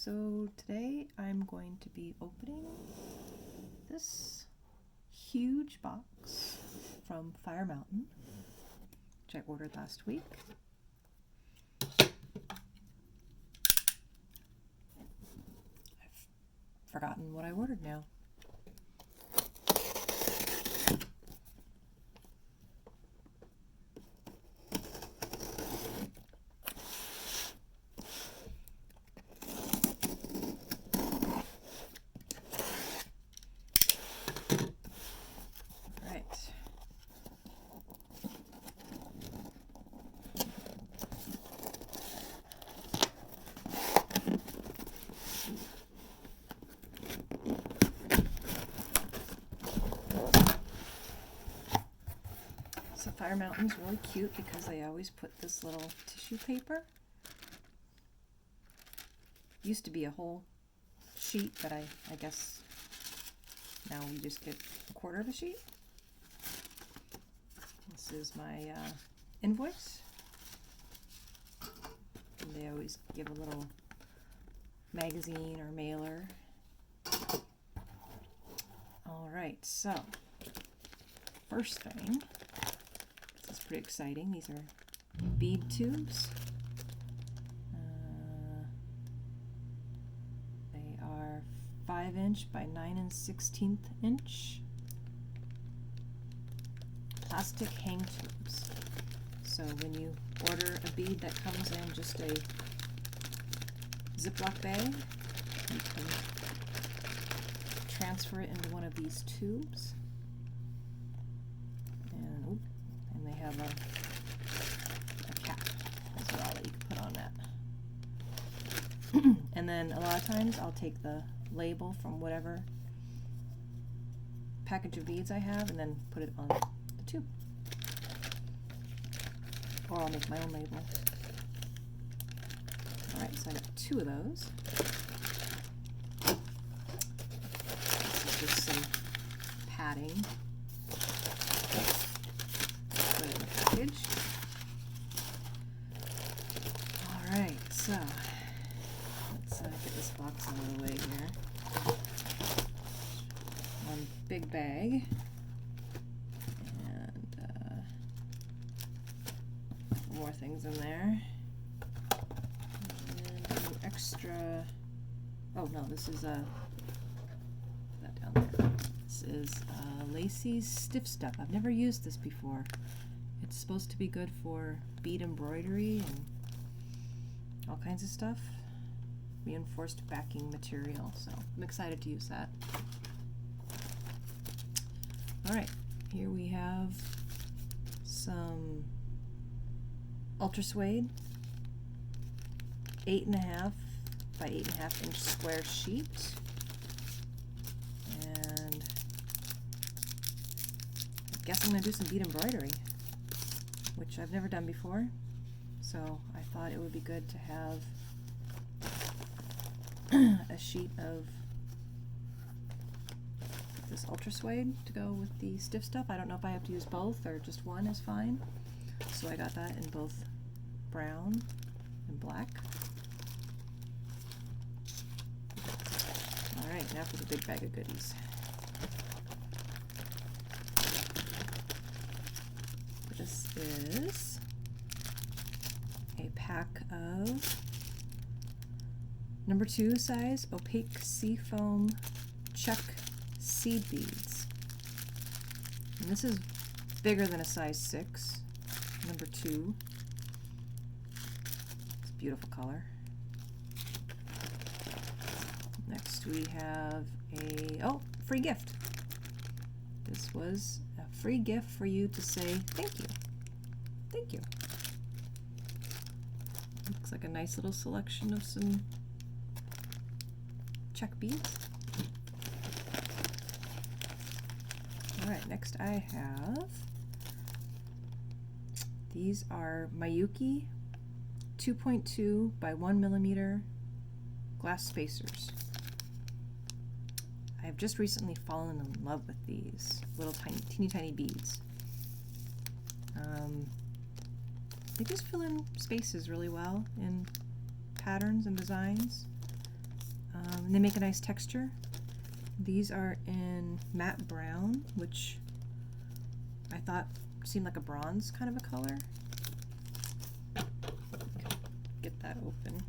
So today I'm going to be opening this huge box from Fire Mountain, which I ordered last week. I've forgotten what I ordered now. So Fire Mountain's really cute because they always put this little tissue paper. Used to be a whole sheet, but I guess now we just get a quarter of a sheet. This is my invoice. And they always give a little magazine or mailer. Alright, so first thing, this is pretty exciting. These are bead tubes. They are 5" by 9 1/16 inch plastic hang tubes. So when you order a bead that comes in just a Ziploc bag, you can transfer it into one of these tubes. And they have a cap as well that you can put on that. And then a lot of times I'll take the label from whatever package of beads I have and then put it on the tube. Or I'll make my own label. Alright, so I got 2 of those. This is just some padding. Put it in the package. Alright, so let's get this box out of the way here. One big bag. More things in there. And an extra. Oh no, this is that down there. This is Lacey's Stiff Step. I've never used this before. It's supposed to be good for bead embroidery and all kinds of stuff. Reinforced backing material. So I'm excited to use that. All right, here we have some Ultra Suede 8.5 by 8.5 inch square sheet, and I guess I'm going to do some bead embroidery, which I've never done before, so I thought it would be good to have a sheet of this Ultra Suede to go with the Stiff Stuff. I don't know if I have to use both or just one is fine. So I got that in both brown and black. Alright, now for the big bag of goodies. This is a pack of number 2 size opaque seafoam Czech seed beads. And this is bigger than a size 6. Number 2. It's a beautiful color. Next we have a free gift. This was a free gift for you to say thank you. Thank you. Looks like a nice little selection of some Czech beads. Alright, next I have, these are Miyuki 2.2 by 1 millimeter glass spacers. I have just recently fallen in love with these little teeny tiny beads. They just fill in spaces really well in patterns and designs. And they make a nice texture. These are in matte brown, which I thought seemed like a bronze kind of a color. Get that open.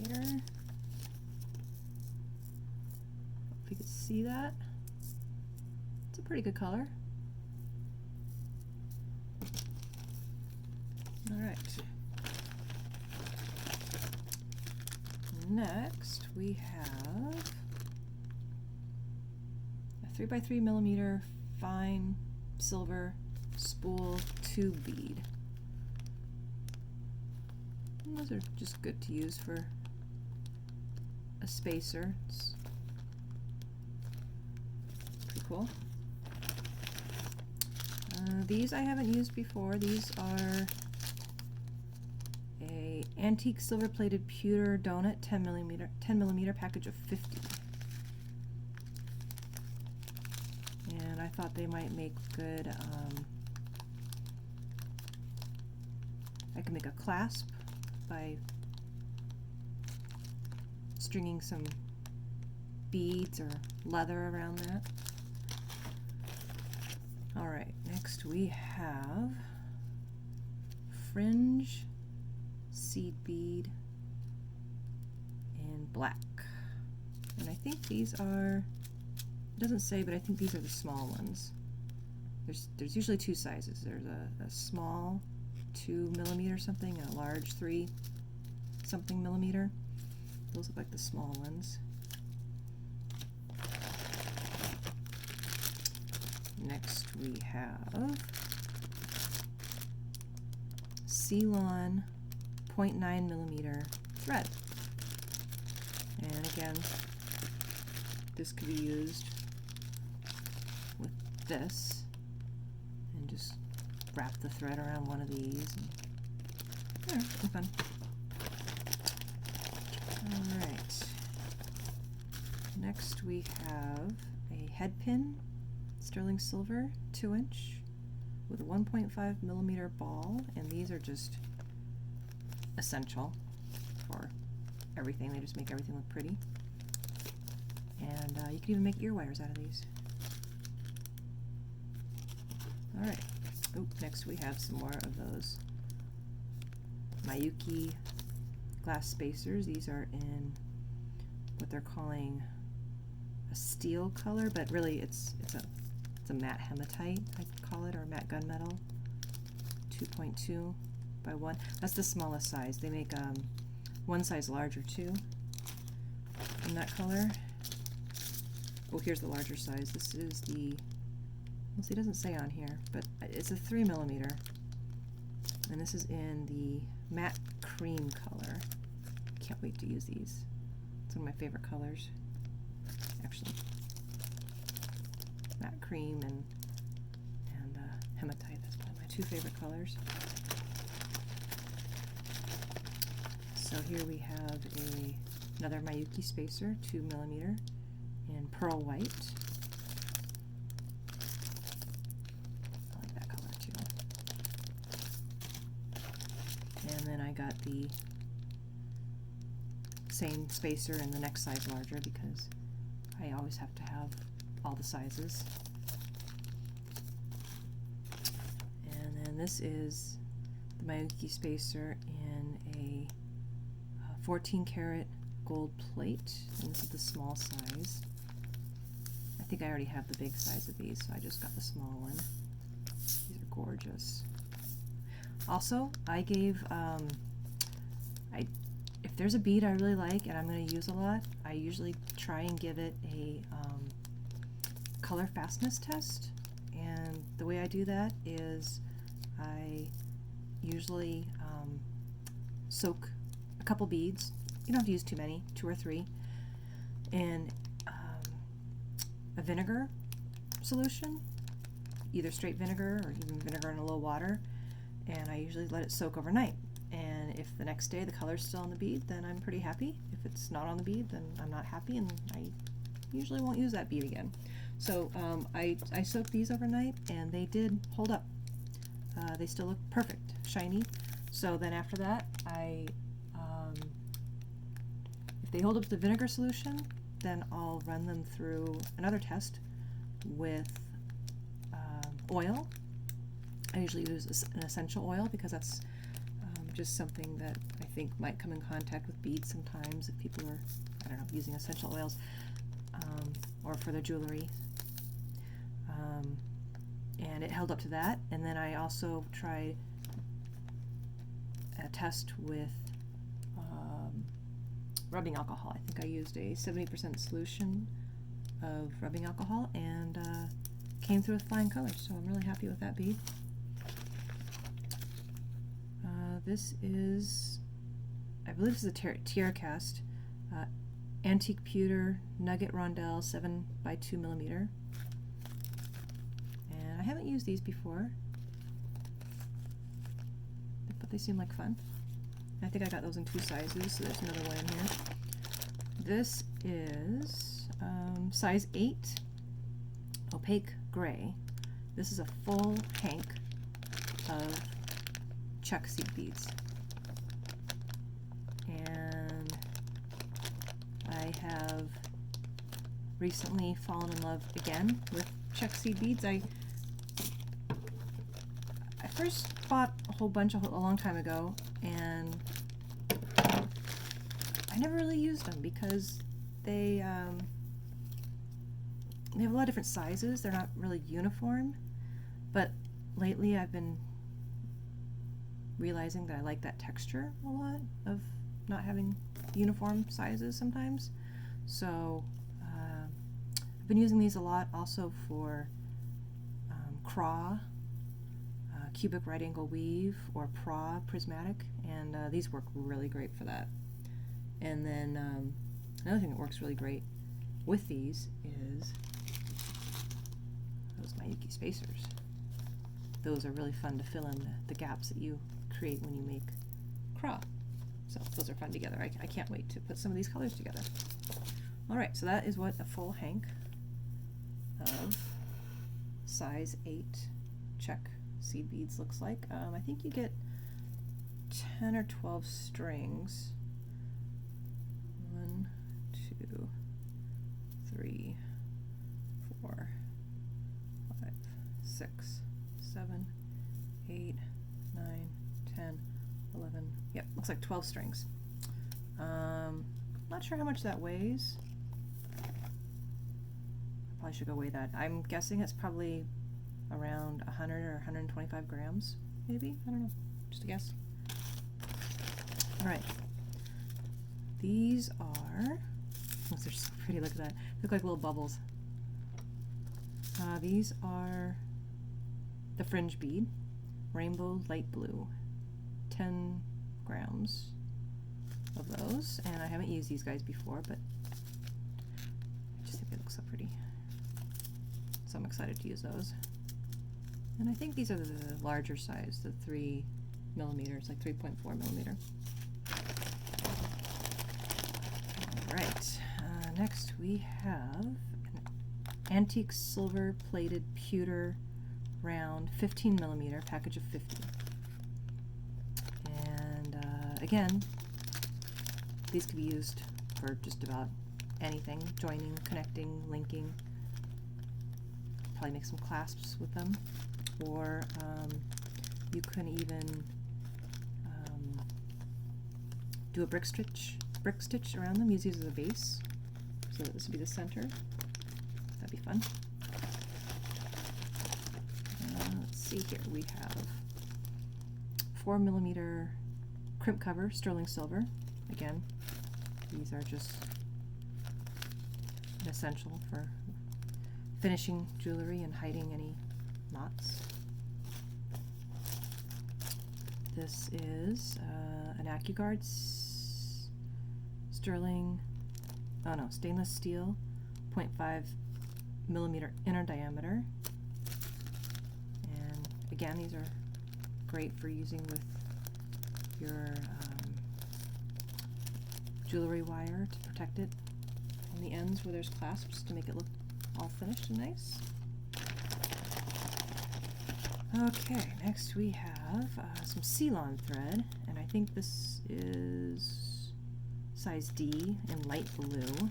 Here. If you could see that. It's a pretty good color. All right. Next, we have a 3x3mm fine silver spool tube bead. And those are just good to use for a spacer. It's pretty cool. These I haven't used before. These are a antique silver plated pewter donut 10mm package of 50. And I thought they might make good, I can make a clasp by stringing some beads or leather around that. Alright, next we have fringe seed bead in black. And I think these are, it doesn't say, but I think these are the small ones. There's usually two sizes. There's a small 2mm something and a large 3 something millimeter. Those look like the small ones. Next we have Ceylon 0.9mm thread. And again, this could be used with this and just wrap the thread around one of these. And, yeah, it's fun. Alright. Next we have a head pin, sterling silver, 2-inch, with a 1.5mm ball, and these are just essential for everything. They just make everything look pretty. And you can even make ear wires out of these. Alright. Oh, next we have some more of those Miyuki glass spacers. These are in what they're calling a steel color, but really it's a matte hematite, I'd call it, or matte gunmetal. 2.2 by 1. That's the smallest size. They make one size larger too in that color. Oh, here's the larger size. This is the, well, see, it doesn't say on here, but it's a 3mm, and this is in the matte cream color. Can't wait to use these. It's one of my favorite colors, actually. Matte cream and hematite. That's probably my two favorite colors. So here we have another Miyuki spacer, 2mm, in pearl white. I like that color too. And then I got the same spacer in the next size larger because I always have to have all the sizes. And then this is the Miyuki spacer in a 14 karat gold plate, and this is the small size. I think I already have the big size of these, so I just got the small one. These are gorgeous. Also, I gave, if there's a bead I really like and I'm going to use a lot, I usually try and give it a color fastness test. And the way I do that is I usually soak a couple beads, you don't have to use too many, 2 or 3, in a vinegar solution, either straight vinegar or even vinegar in a little water, and I usually let it soak overnight. And if the next day the color's still on the bead, then I'm pretty happy. If it's not on the bead, then I'm not happy, and I usually won't use that bead again. So I soaked these overnight, and they did hold up. They still look perfect, shiny. So then after that, I they hold up the vinegar solution, then I'll run them through another test with oil. I usually use an essential oil because that's just something that I think might come in contact with beads sometimes if people are, I don't know, using essential oils or for their jewelry. And it held up to that. And then I also tried a test with rubbing alcohol. I think I used a 70% solution of rubbing alcohol and came through with flying colors, so I'm really happy with that bead. This is, I believe this is a tiara cast, antique pewter nugget rondelle 7x2 millimeter. And I haven't used these before, but they seem like fun. I think I got those in 2 sizes, so there's another one in here. This is size 8, opaque gray. This is a full hank of Czech seed beads. And I have recently fallen in love again with Czech seed beads. I first bought a whole bunch a long time ago, and I never really used them because they have a lot of different sizes. They're not really uniform, but lately I've been realizing that I like that texture a lot of not having uniform sizes sometimes. So I've been using these a lot also for craw, cubic right angle weave, or pra prismatic, and these work really great for that. And then another thing that works really great with these is those Mayuki spacers. Those are really fun to fill in the gaps that you create when you make craw. So those are fun together. I can't wait to put some of these colors together. Alright, so that is what a full hank of size 8 Czech seed beads looks like. I think you get 10 or 12 strings. 1, 2, 3, 4, 5, 6, 7, 8, 9, 10, 11. Yep, looks like 12 strings. Not sure how much that weighs. I probably should go weigh that. I'm guessing it's probably around 100 or 125 grams, maybe? I don't know. Just a guess. Alright. These are, oh, they're so pretty, look at that. They look like little bubbles. These are the fringe bead, rainbow light blue. 10 grams of those, and I haven't used these guys before, but I just think they look so pretty. So I'm excited to use those. And I think these are the larger size, the 3 millimeters, like 3.4 millimeter. Alright, next we have an antique silver plated pewter round 15 millimeter package of 50. And again, these could be used for just about anything, joining, connecting, linking. Probably make some clasps with them, or you can even do a brick stitch around them. Use these as a base, so that this would be the center. That'd be fun. Let's see here. We have 4 millimeter crimp cover sterling silver. Again, these are just an essential for finishing jewelry and hiding any knots. This is an AccuGuard stainless steel 0.5 millimeter inner diameter. And again, these are great for using with your jewelry wire to protect it on the ends where there's clasps to make it look all finished and nice. Okay, next we have some Ceylon thread, and I think this is size D in light blue. Kind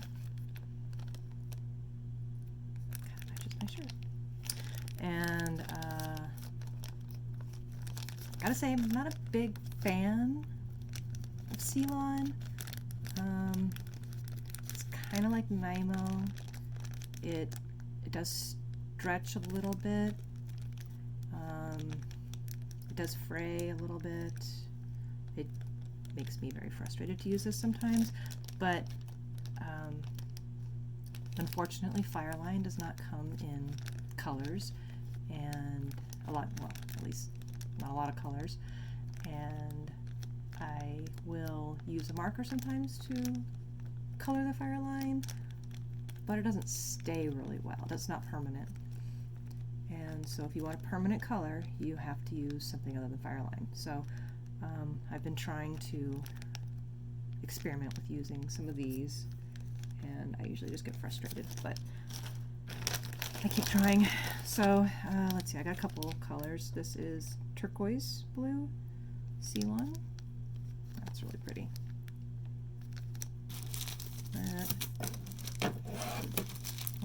of matches my shirt. And gotta say, I'm not a big fan of Ceylon. It's kind of like Nymo. It does stretch a little bit. It does fray a little bit. It makes me very frustrated to use this sometimes, but unfortunately Fireline does not come in colors, and well, at least not a lot of colors, and I will use a marker sometimes to color the Fireline, but it doesn't stay really well. That's not permanent. And so if you want a permanent color, you have to use something other than Fireline. So I've been trying to experiment with using some of these, and I usually just get frustrated, but I keep trying. So let's see, I got a couple colors. This is turquoise blue Ceylon. That's really pretty. That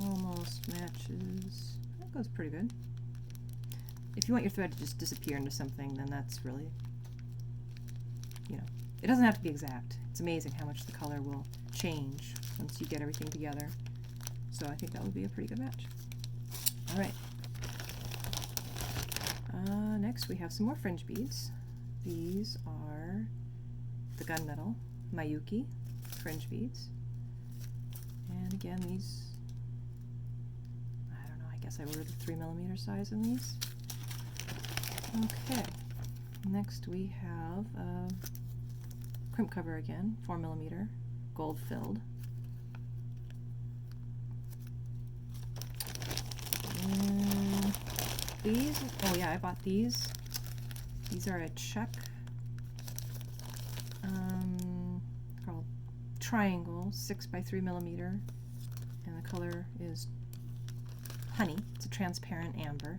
almost matches. That goes pretty good. If you want your thread to just disappear into something, then that's really, it doesn't have to be exact. It's amazing how much the color will change once you get everything together. So I think that would be a pretty good match. All right. Next we have some more fringe beads. These are the gunmetal Mayuki fringe beads. And again, these, I don't know, I guess I ordered the 3mm size in these. Okay, next we have crimp cover again, 4mm, gold filled. And these, oh yeah, I bought these. These are a Czech called Triangle 6x3mm, and the color is honey. It's a transparent amber.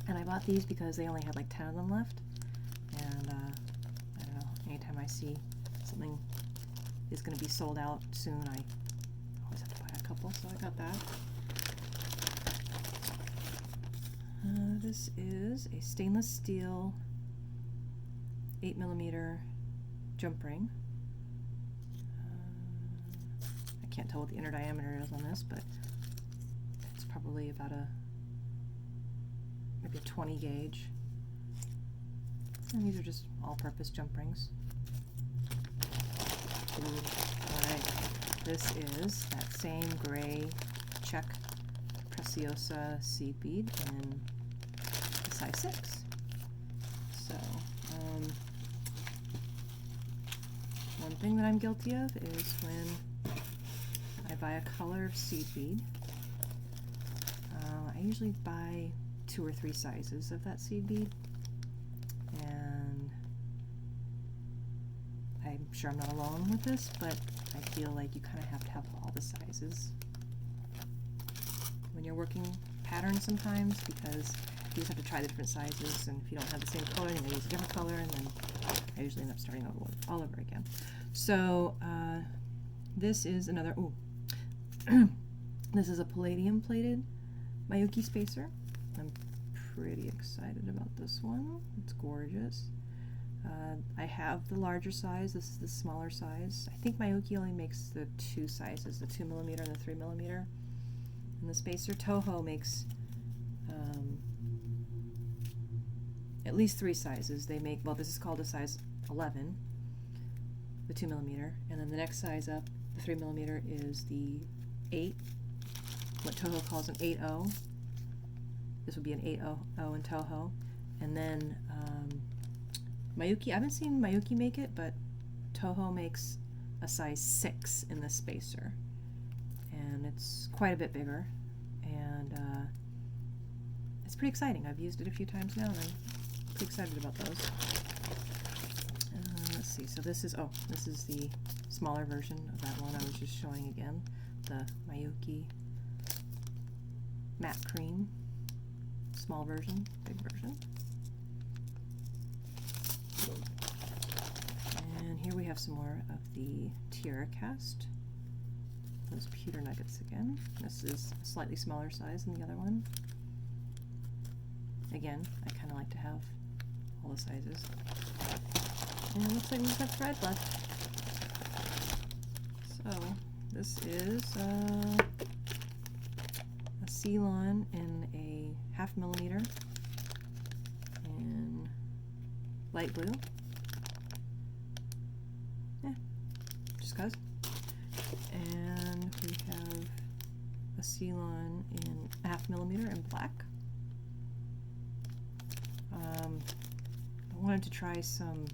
And I bought these because they only had like 10 of them left, and I don't know, anytime I see something is going to be sold out soon, I always have to buy a couple, so I got that. This is a stainless steel 8mm jump ring. I can't tell what the inner diameter is on this, but it's probably about maybe a 20 gauge. And these are just all-purpose jump rings. Alright, this is that same gray Czech Preciosa seed bead in size 6. So, one thing that I'm guilty of is when I buy a color of seed bead, I usually buy 2 or 3 sizes of that seed bead, and I'm sure I'm not alone with this, but I feel like you kind of have to have all the sizes when you're working patterns sometimes, because you just have to try the different sizes, and if you don't have the same color, you may use a different color, and then I usually end up starting all over again. So this is another, this is a palladium plated Mayuki spacer. I'm pretty excited about this one. It's gorgeous. I have the larger size. This is the smaller size. I think Mayuki only makes the 2 sizes, the 2mm and the 3mm. And the spacer, Toho makes at least 3 sizes. They make, well, this is called a size 11, the 2mm, and then the next size up, the 3mm, is the 8, what Toho calls an 8-0. This would be an 8-0 in Toho. And then Mayuki, I haven't seen Mayuki make it, but Toho makes a size 6 in the spacer. And it's quite a bit bigger. And it's pretty exciting. I've used it a few times now, and I'm pretty excited about those. Let's see, so this is the smaller version of that one I was just showing again, the Mayuki matte cream. Small version, big version. And here we have have some more of the Tiara cast. Those pewter nuggets again. This is a slightly smaller size than the other one. Again, I kind of like to have all the sizes. And it looks like we've got thread left. So this is a Ceylon in a 1/2 millimeter in light blue. Yeah, just cause. And we have a Ceylon in 1/2 millimeter in black. I wanted to try some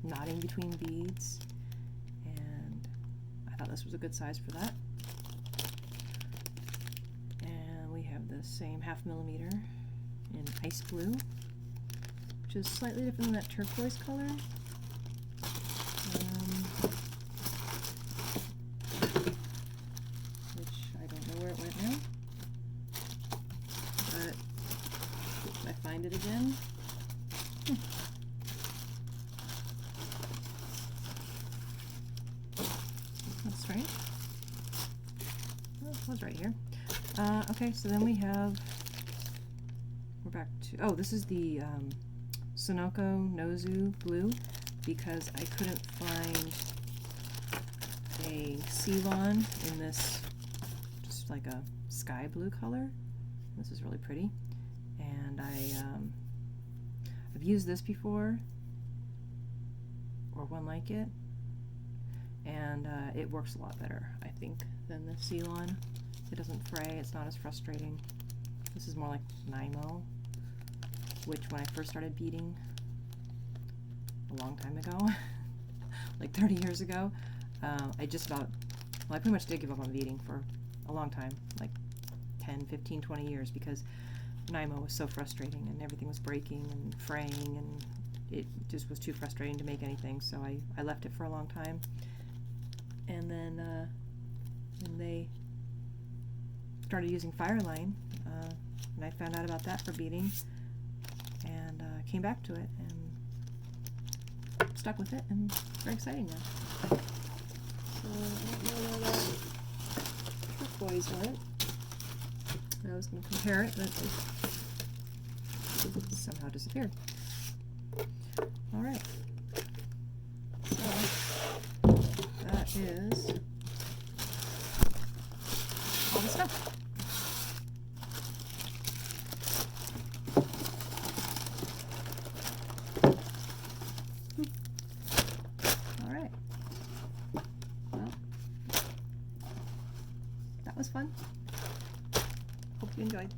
knotting between beads, and I thought this was a good size for that. And we have the same 1/2 millimeter in ice blue, which is slightly different than that turquoise color. Which I don't know where it went now, but if I find it again. That's right. Oh, it was right here. Okay, so then we're back to, oh, this is the Sonoko Nozu blue, because I couldn't find a Ceylon in this just like a sky blue color. This is really pretty, and I've used this before, or one like it, and it works a lot better, I think, than the Ceylon. It doesn't fray, it's not as frustrating. This is more like Nymo, which when I first started beading a long time ago, like 30 years ago, I pretty much did give up on beading for a long time, like 10, 15, 20 years, because Nymo was so frustrating and everything was breaking and fraying, and it just was too frustrating to make anything, so I left it for a long time. And then when they started using Fireline, and I found out about that for beading, and came back to it and stuck with it, and it's very exciting now. So I don't know where that turquoise went. I was going to compare it, but it somehow disappeared. Alright. So that is all the stuff. Alright. Well, that was fun. Hope you enjoyed.